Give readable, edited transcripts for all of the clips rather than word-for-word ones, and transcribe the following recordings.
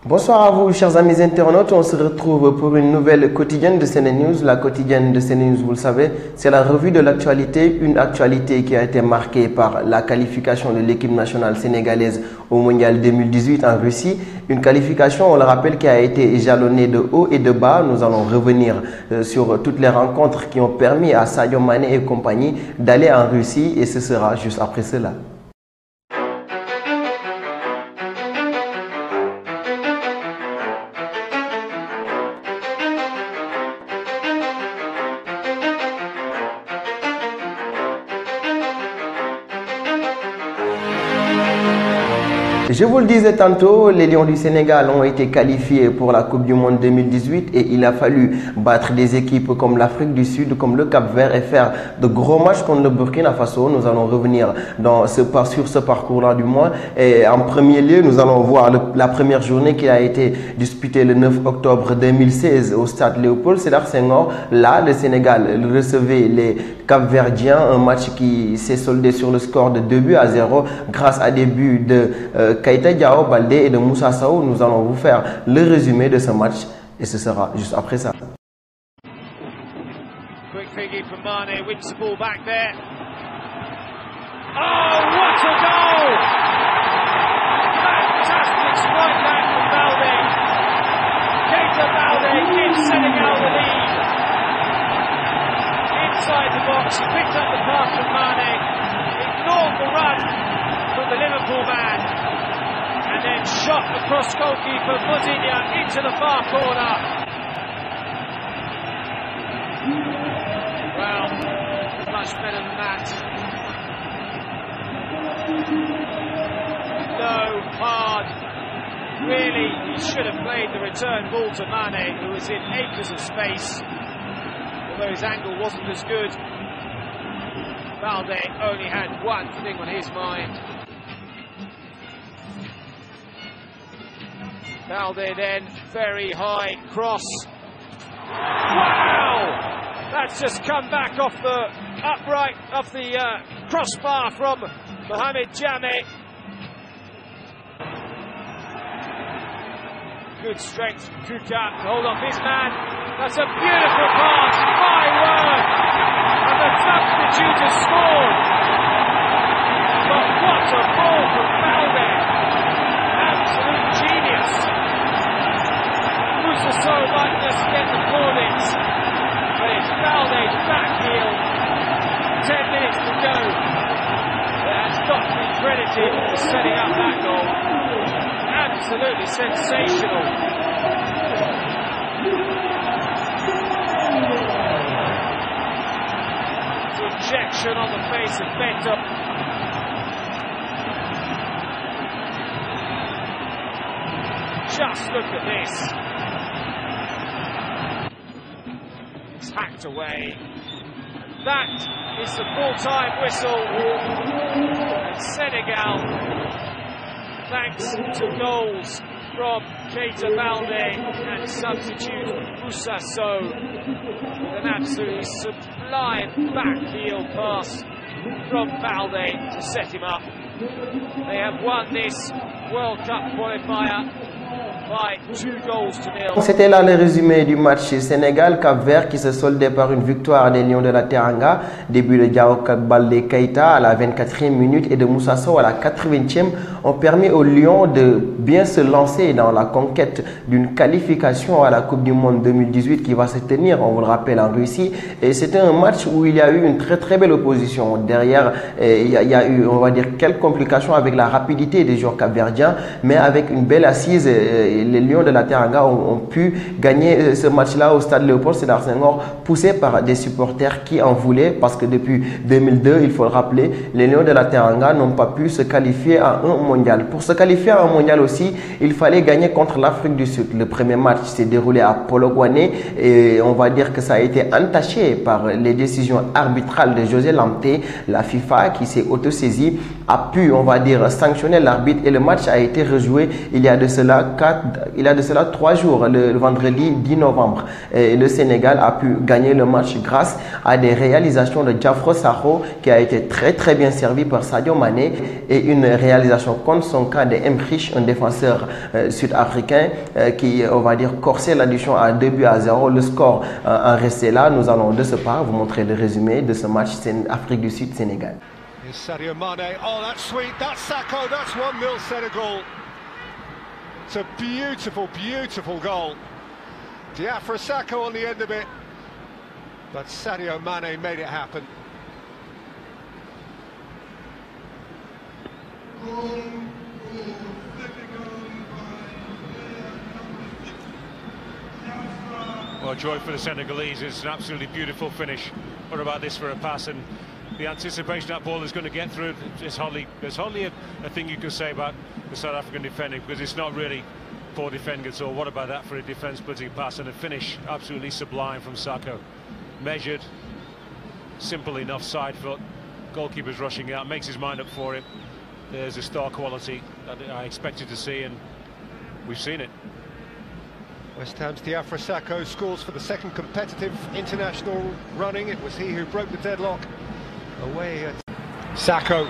Bonsoir à vous, chers amis internautes. On se retrouve pour une nouvelle quotidienne de CNews. La quotidienne de CNews, vous le savez, c'est la revue de l'actualité. Une actualité qui a été marquée par la qualification de l'équipe nationale sénégalaise au Mondial 2018 en Russie. Une qualification, on le rappelle, qui a été jalonnée de haut et de bas. Nous allons revenir sur toutes les rencontres qui ont permis à Sadio Mané et compagnie d'aller en Russie et ce sera juste après cela. Je vous le disais tantôt, les Lions du Sénégal ont été qualifiés pour la Coupe du Monde 2018 et il a fallu battre des équipes comme l'Afrique du Sud, comme le Cap-Vert et faire de gros matchs contre le Burkina Faso. Nous allons revenir sur ce parcours-là du moins. Et en premier lieu, nous allons voir la première journée qui a été disputée le 9 octobre 2016 au stade Léopold Sédar Senghor. Là, le Sénégal recevait les Cap-Verdiens, un match qui s'est soldé sur le score de 2-0 grâce à des buts de Keita Diao Baldé et de Moussa Sow. Nous allons vous faire le résumé de ce match et ce sera juste après ça. Quick figure from Mane, wins the ball back there. Oh, what a goal! Fantastic strike back from Balde. Keita Balde gives Senegal the lead. Inside the box, he picked up the pass from Mane, ignored the run from the Liverpool man, and then shot across goalkeeper Muzinha into the far corner. Well, much better than that. Low, hard. Really, he should have played the return ball to Mane, who was in acres of space, although his angle wasn't as good. Balde only had one thing on his mind. Balde then, very high cross. Wow! That's just come back off the upright of the crossbar from Mohamed Jammeh. Good strength from Kuka to hold off his man. That's a beautiful pass, my word! And the substitute has scored. But what a ball from Balde! Absolute genius. Moussa Sow might just get the plaudits, but it's Balde's back heel. 10 minutes to go. But has got to be credited for setting up that goal. Absolutely sensational. Injection on the face of Bento. Just look at this. It's hacked away. That is the full-time whistle. And Senegal, thanks to goals from Keita Balde and substitute Moussa Sow, with an absolutely sublime back heel pass from Balde to set him up. They have won this World Cup qualifier by 2 goals to 0. C'était là le résumé du match Sénégal-Cap-Vert qui se soldait par une victoire des Lions de la Teranga. Début de Diao Baldé Keita à la 24e minute et de Moussa Sow à la 80e ont permis aux Lions de bien se lancer dans la conquête d'une qualification à la Coupe du Monde 2018 qui va se tenir, on vous le rappelle, en Russie. Et c'était un match où il y a eu une très belle opposition. Derrière, il y a eu, on va dire, quelques complications avec la rapidité des joueurs capverdiens, mais avec une belle assise. Les Lions de la Teranga ont pu gagner ce match-là au stade Léopold Sédar Senghor, poussés par des supporters qui en voulaient, parce que depuis 2002, il faut le rappeler, les Lions de la Teranga n'ont pas pu se qualifier à un mondial. Pour se qualifier à un mondial aussi, il fallait gagner contre l'Afrique du Sud. Le premier match s'est déroulé à Polokwane et on va dire que ça a été entaché par les décisions arbitrales de José Lamté, la FIFA qui s'est autosaisie a pu, on va dire, sanctionner l'arbitre et le match a été rejoué il y a de cela 3 jours, le vendredi 10 novembre. Et le Sénégal a pu gagner le match grâce à des réalisations de Diafra Sakho qui a été très bien servi par Sadio Mané et une réalisation contre son cas de Emrich, un défenseur sud-africain qui, on va dire, corsait l'addition à 2-0. Le score en restait là. Nous allons de ce pas vous montrer le résumé de ce match Afrique du Sud-Sénégal. Sadio Mané, oh that's sweet, that's Sakho, that's 1-0 Senegal. It's a beautiful goal. Diafra Sakho on the end of it, but Sadio Mané made it happen. Well, joy for the Senegalese. It's an absolutely beautiful finish. What about this for a pass? And the anticipation that ball is going to get through, there's hardly a thing you can say about the South African defending, because it's not really poor defending at all. What about that for a defence-splitting pass and a finish absolutely sublime from Sakho? Measured, simple enough side foot. Goalkeeper's rushing out, makes his mind up for it. There's a star quality that I expected to see, and we've seen it. West Ham's Diafra Sakho scores for the second competitive international running. It was he who broke the deadlock away at Sakho.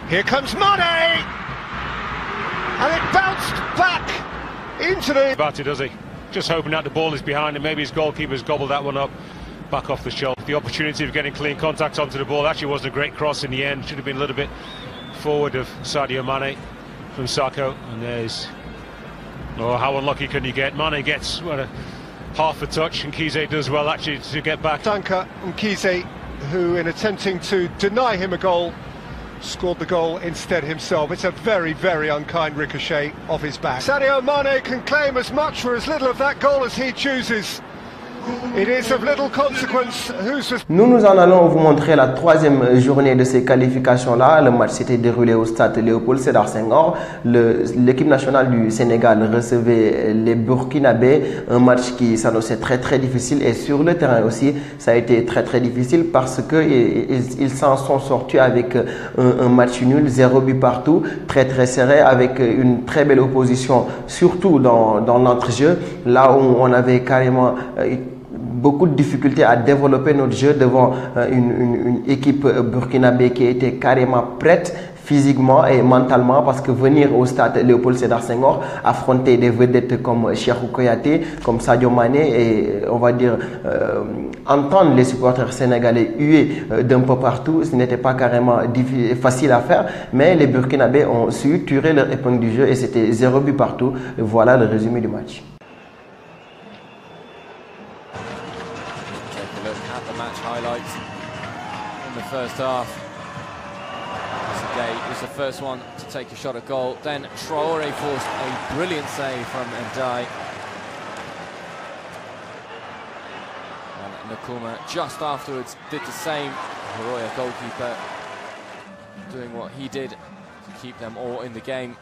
Here comes Mane! And it bounced back into the... About it, does he? Just hoping that the ball is behind and maybe his goalkeeper's gobbled that one up back off the shelf. The opportunity of getting clean contact onto the ball actually wasn't a great cross in the end. Should have been a little bit forward of Sadio Mane from Sakho. And there's... Oh, how unlucky can you get? Mane gets half a touch, and Kise does well actually to get back. Dunker and Kise, who in attempting to deny him a goal, scored the goal instead himself. It's a very unkind ricochet off his back. Sadio Mane can claim as much for as little of that goal as he chooses. It is of little consequence. Nous en allons vous montrer la 3e journée de ces qualifications-là. Le match s'était déroulé au stade Léopold Sédar Senghor. L'équipe nationale du Sénégal recevait les Burkinabés. Un match qui s'annonçait très difficile. Et sur le terrain aussi, ça a été très difficile parce qu'ils s'en sont sortis avec un match nul, 0 but partout. Très serré, avec une très belle opposition, surtout dans l'entrejeu. Là où on avait carrément... beaucoup de difficultés à développer notre jeu devant une équipe burkinabé qui était carrément prête physiquement et mentalement, parce que venir au stade Léopold Sédar Senghor, affronter des vedettes comme Cheikhou Kouyaté, comme Sadio Mané et on va dire entendre les supporters sénégalais huer d'un peu partout, ce n'était pas carrément facile à faire, mais les Burkinabés ont su tirer leur épingle du jeu et c'était 0 but partout. Voilà le résumé du match. Highlights in the first half. Gay was the first one to take a shot at goal. Then Traoré forced a brilliant save from Ndiaye. And Nkrumah just afterwards did the same. Roya, goalkeeper, doing what he did to keep them all in the game.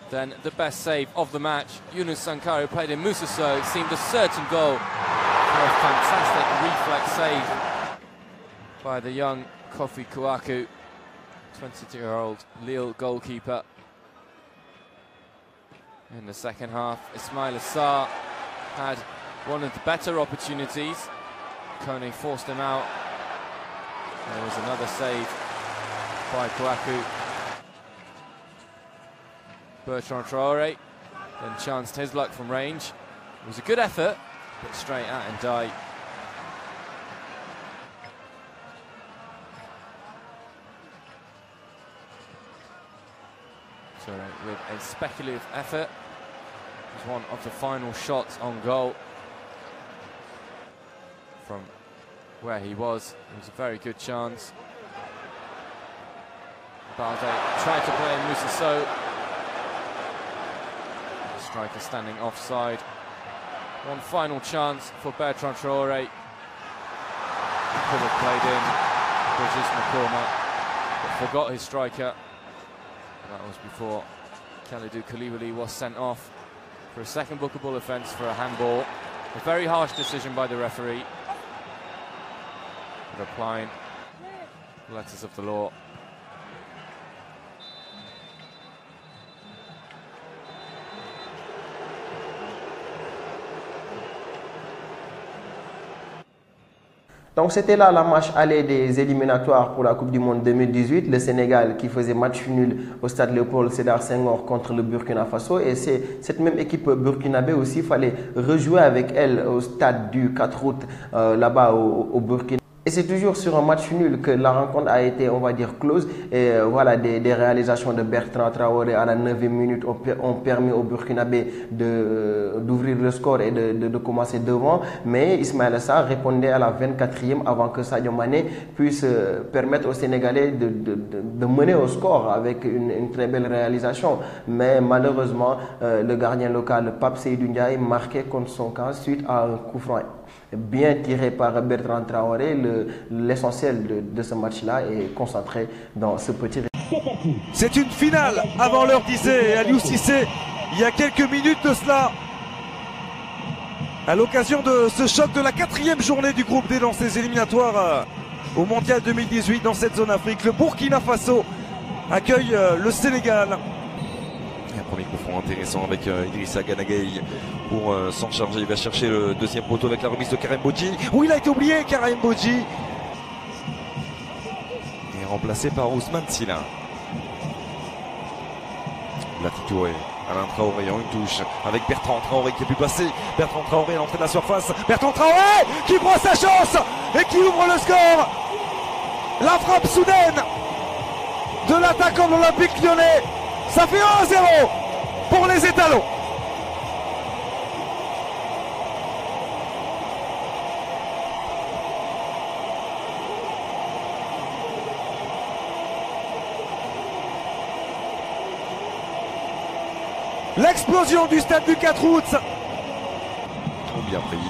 Then the best save of the match, Younous Sankharé played in Moussa Sow. It seemed a certain goal. A fantastic reflex save by the young Kofi Kouakou, 22-year-old Lille goalkeeper. In the second half, Ismaïla Sarr had one of the better opportunities. Kone forced him out. There was another save by Kouakou. Bertrand Traoré then chanced his luck from range. It was a good effort, but straight at Ndiaye. So with a speculative effort, it was one of the final shots on goal from where he was. It was a very good chance. Balde tried to play in Moussa Sow. The striker standing offside. One final chance for Bertrand Traoré. He could have played in Brigitte Nkrumah, but forgot his striker. That was before Kalidou Koulibaly was sent off for a second bookable offence for a handball. A very harsh decision by the referee, but applying letters of the law. Donc c'était là la match aller des éliminatoires pour la Coupe du Monde 2018. Le Sénégal qui faisait match nul au stade Léopold Sédar Senghor contre le Burkina Faso. Et c'est cette même équipe burkinabé aussi, il fallait rejouer avec elle au stade du 4 août là-bas au Burkina. Et c'est toujours sur un match nul que la rencontre a été, on va dire, close. Et voilà, des réalisations de Bertrand Traoré à la 9e minute ont permis au Burkinabé d'ouvrir le score et de commencer devant. Mais Ismaïla Sarr répondait à la 24e avant que Sadio Mané puisse permettre aux Sénégalais de mener au score avec une très belle réalisation. Mais malheureusement, le gardien local, Pape Seydou Ndiaye, marquait contre son camp suite à un coup franc bien tiré par Bertrand Traoré. L'essentiel de ce match-là est concentré dans ce petit... C'est une finale avant l'heure, disait Aliou Cissé il y a quelques minutes de cela. À l'occasion de ce choc de la 4e journée du groupe D dans ces éliminatoires au Mondial 2018 dans cette zone Afrique, le Burkina Faso accueille le Sénégal. Un premier coup franc intéressant avec Idrissa Gana Gueye pour s'en charger. Il va chercher le deuxième poteau avec la remise de Karim Bodji. Oui, il a été oublié, Karim Bodji. Et remplacé par Ousmane Sylla. Latitoé, Alain Traoré en une touche avec Bertrand Traoré qui est plus passé. Bertrand Traoré à l'entrée de la surface. Bertrand Traoré qui prend sa chance et qui ouvre le score. La frappe soudaine de l'attaquant de l'Olympique Lyonnais. Ça fait 1-0 pour les étalons. L'explosion du stade du 4 août.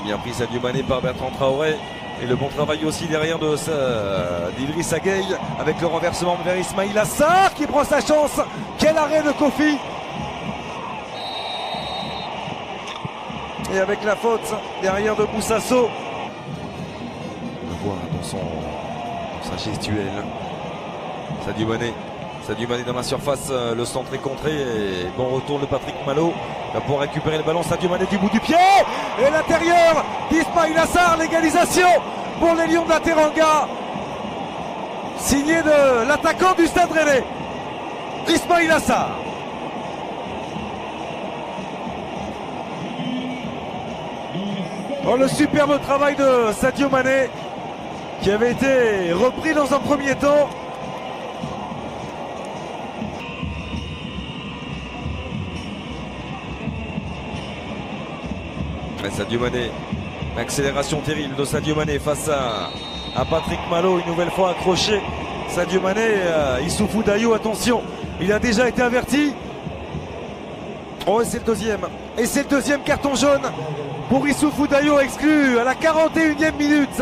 Bien pris Sadio Mané par Bertrand Traoré. Et le bon travail aussi derrière d'Idrissa Gueye avec le renversement vers Ismaïla Sarr qui prend sa chance. Quel arrêt de Kofi. Et avec la faute derrière de Boussasso. On le voit dans sa gestuelle. Sadio Mané dans la surface, le centre est contré et bon retour de Patrick Malo. Il va pouvoir récupérer le ballon, Sadio Mané du bout du pied. Et l'intérieur d'Ismaïla Sarr, l'égalisation pour les Lions de la Teranga. Signé de l'attaquant du Stade Rennais, Ismaïla Sarr. Oh, le superbe travail de Sadio Mané qui avait été repris dans un premier temps. Sadio Mané, accélération terrible de Sadio Mané face à Patrick Malo, une nouvelle fois accroché. Sadio Mané, Issoufou Dayo, attention, il a déjà été averti. Oh, et c'est le deuxième. Et c'est le deuxième carton jaune pour Issoufou Dayo, exclu à la 41e minute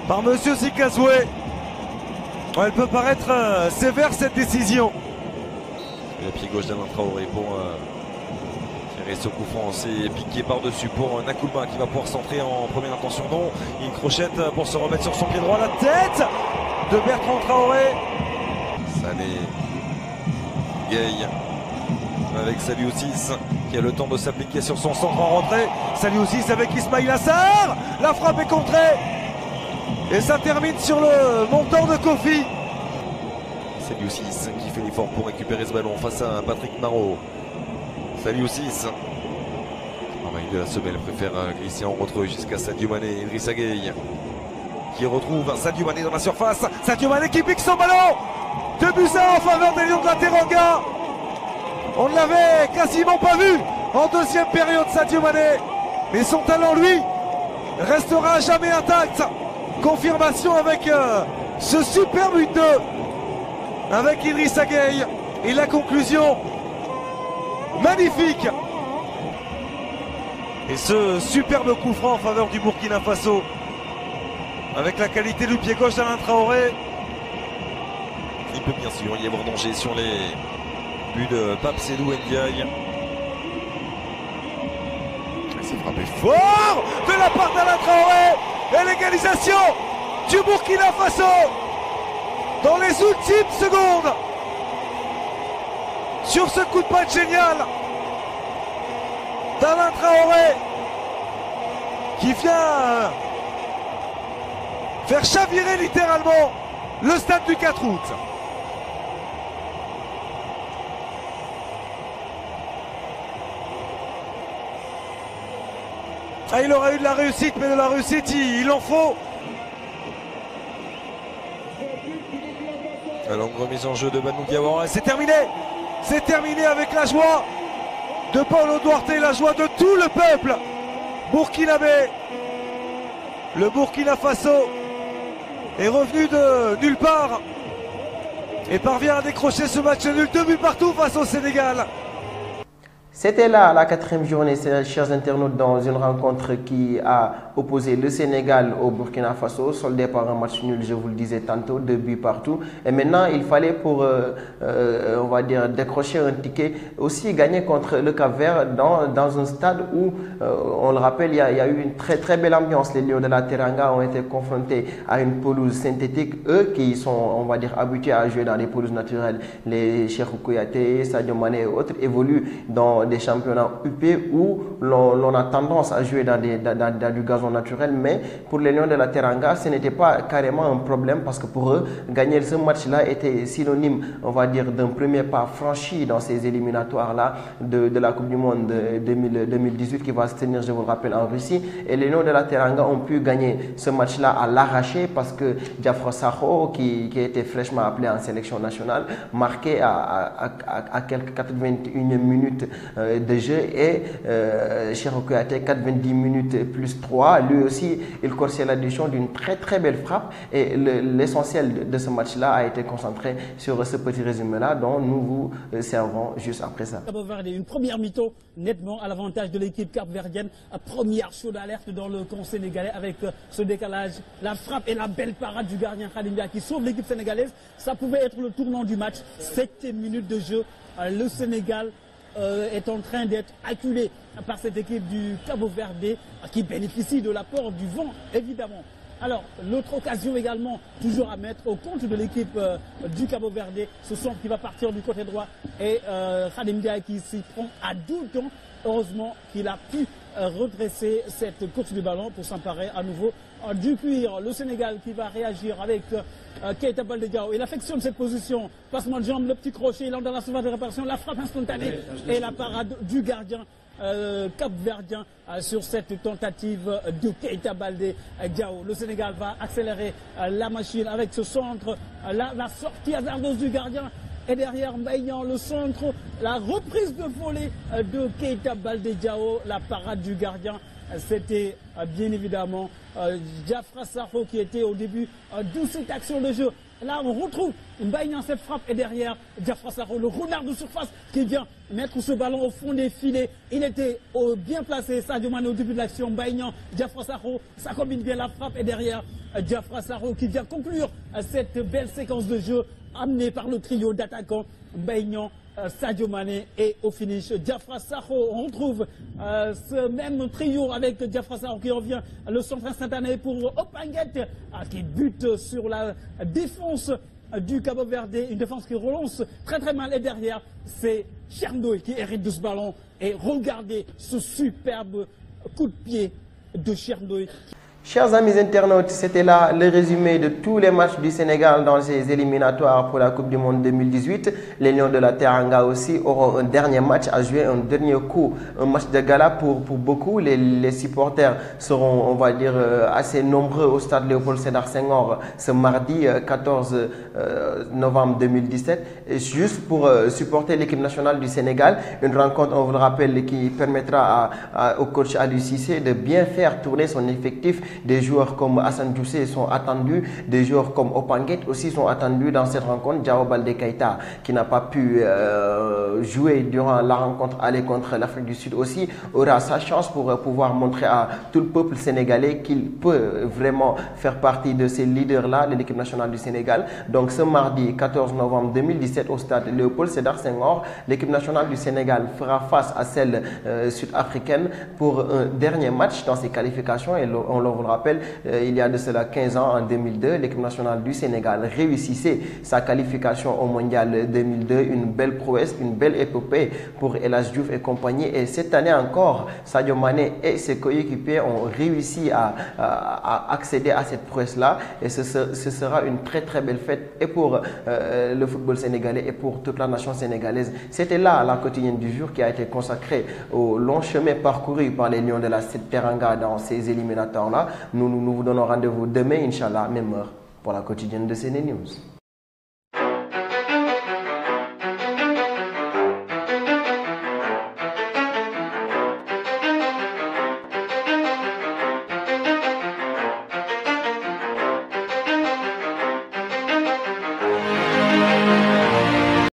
par Monsieur Sikazoué. Oh, elle peut paraître sévère cette décision. Et le pied gauche d'Alain Traoré pour tirer ce coup franc, c'est piqué par-dessus pour Nakoulma qui va pouvoir centrer en première intention. Non, une crochette pour se remettre sur son pied droit. La tête de Bertrand Traoré. Sané Gueye avec Saliou Ciss qui a le temps de s'appliquer sur son centre en rentrée. Saliou Ciss avec Ismaïla Sarr. La frappe est contrée. Et ça termine sur le montant de Kofi. Saliou Ciss qui fait l'effort pour récupérer ce ballon face à Patrick Marot. Saliou Ciss. De la semelle préfère glisser en retrait jusqu'à Sadio Mané. Idrissa Gueye qui retrouve Sadio Mané dans la surface. Sadio Mané qui pique son ballon. 2-1 en faveur des Lions de la Teranga. On ne l'avait quasiment pas vu en deuxième période, Sadio Mané. Mais son talent, lui, restera à jamais intact. Confirmation avec ce super but 2 avec Idrissa Gueye. Et la conclusion magnifique. Et ce superbe coup franc en faveur du Burkina Faso avec la qualité du pied gauche d'Alain Traoré. Il peut bien sûr y avoir danger sur les buts de Pape Seydou Ndiaye. C'est frappé fort de la part d'Alain Traoré. Et l'égalisation du Burkina Faso. dans les ultimes secondes. Sur ce coup de patte génial d'Alain Traoré qui vient faire chavirer littéralement le stade du 4 août. Ah, il aura eu de la réussite, mais de la réussite, il en faut. La longue remise en jeu de Banu Diawara. C'est terminé. C'est terminé avec la joie de Paulo Duarte, la joie de tout le peuple burkinabé. Le Burkina Faso est revenu de nulle part et parvient à décrocher ce match nul, 2 buts partout face au Sénégal. C'était là la 4e journée, chers internautes, dans une rencontre qui a opposé le Sénégal au Burkina Faso, soldé par un match nul, je vous le disais tantôt, 2 buts partout. Et maintenant, il fallait pour, on va dire, décrocher un ticket, aussi gagner contre le Cap-Vert dans un stade où, on le rappelle, il y a eu une très belle ambiance. Les Lions de la Teranga ont été confrontés à une pelouse synthétique. Eux qui sont, on va dire, habitués à jouer dans des pelouses naturelles, les Cheikhou Kouyaté, Sadio Mané et autres, évoluent dans des championnats UP où l'on a tendance à jouer dans du gazon naturel, mais pour les Lions de la Teranga, ce n'était pas carrément un problème parce que pour eux, gagner ce match-là était synonyme, on va dire, d'un premier pas franchi dans ces éliminatoires-là de la Coupe du Monde 2018 qui va se tenir, je vous le rappelle, en Russie. Et les Lions de la Teranga ont pu gagner ce match-là à l'arraché parce que Diafra Sakho, qui a été fraîchement appelé en sélection nationale, marquait à quelques 81 minutes de jeu et Cheikhou Kouyaté 90 minutes plus 3. Lui aussi, il corsait l'addition d'une très belle frappe et l'essentiel de ce match-là a été concentré sur ce petit résumé-là dont nous vous servons juste après ça. Une première mi-temps nettement à l'avantage de l'équipe capverdienne. Première chaude d'alerte dans le camp sénégalais avec ce décalage, la frappe et la belle parade du gardien Khadim Dia qui sauve l'équipe sénégalaise. Ça pouvait être le tournant du match. 7e minute de jeu. Le Sénégal est en train d'être acculé par cette équipe du Cabo-Verde qui bénéficie de l'apport du vent, évidemment. Alors, l'autre occasion également, toujours à mettre au compte de l'équipe du Cabo-Verde, ce centre qui va partir du côté droit et Khadim Dia qui s'y prend à 12 temps. Heureusement qu'il a pu redresser cette course du ballon pour s'emparer à nouveau du cuir. Le Sénégal qui va réagir avec Keita Baldé Diao. Il affectionne cette position. Passement de jambe, le petit crochet, il entre dans la surface de réparation, la frappe instantanée et la parade du gardien capverdien sur cette tentative de Keita Baldé Diao. Le Sénégal va accélérer la machine avec ce centre, la sortie hasardeuse du gardien. Et derrière Mbaye, le centre, la reprise de volée de Keita Baldé Diao, la parade du gardien. C'était bien évidemment Diafra Sakho qui était au début de cette action de jeu. Là, on retrouve Mbaye, cette frappe et derrière Diafra Sakho, le renard de surface qui vient mettre ce ballon au fond des filets. Il était bien placé, Sadio Mané au début de l'action. Mbaye, Diafra Sakho, ça combine bien la frappe et derrière Diafra Sakho qui vient conclure cette belle séquence de jeu amenée par le trio d'attaquants Mbaye, Sadio Mané et au finish Diafra Sakho. On retrouve ce même trio avec Diafra Sakho qui revient le centre instantané pour Opanguet qui bute sur la défense du Cabo-Verde, une défense qui relance très mal et derrière c'est Chernoy qui hérite de ce ballon et regardez ce superbe coup de pied de Chernoy. Chers amis internautes, c'était là le résumé de tous les matchs du Sénégal dans ces éliminatoires pour la Coupe du Monde 2018. Les Lions de la Teranga aussi auront un dernier match à jouer, un dernier coup, un match de gala pour beaucoup. Les supporters seront, on va dire, assez nombreux au stade Léopold Sédar Senghor ce mardi 14 novembre 2017. Et juste pour supporter l'équipe nationale du Sénégal, une rencontre, on vous le rappelle, qui permettra au coach Aliou Cissé de bien faire tourner son effectif. Des joueurs comme Hassan Djoussé sont attendus, des joueurs comme Opanguet aussi sont attendus dans cette rencontre. Diao Baldé Keita, qui n'a pas pu jouer durant la rencontre aller contre l'Afrique du Sud aussi, aura sa chance pour pouvoir montrer à tout le peuple sénégalais qu'il peut vraiment faire partie de ces leaders-là de l'équipe nationale du Sénégal. Donc ce mardi 14 novembre 2017 au stade Léopold Sédar Senghor, l'équipe nationale du Sénégal fera face à celle sud-africaine pour un dernier match dans ses qualifications et on le vous le rappelle, il y a de cela 15 ans, en 2002, l'équipe nationale du Sénégal réussissait sa qualification au Mondial 2002. Une belle prouesse, une belle épopée pour El Hadji Diouf et compagnie. Et cette année encore, Sadio Mané et ses coéquipiers ont réussi à accéder à cette prouesse-là. Et ce sera une très très belle fête et pour le football sénégalais et pour toute la nation sénégalaise. C'était là la quotidienne du jour qui a été consacrée au long chemin parcouru par les Lions de la Teranga dans ces éliminatoires-là. Nous vous donnons rendez-vous demain, Inch'Allah, même heure, pour la quotidienne de Séné News.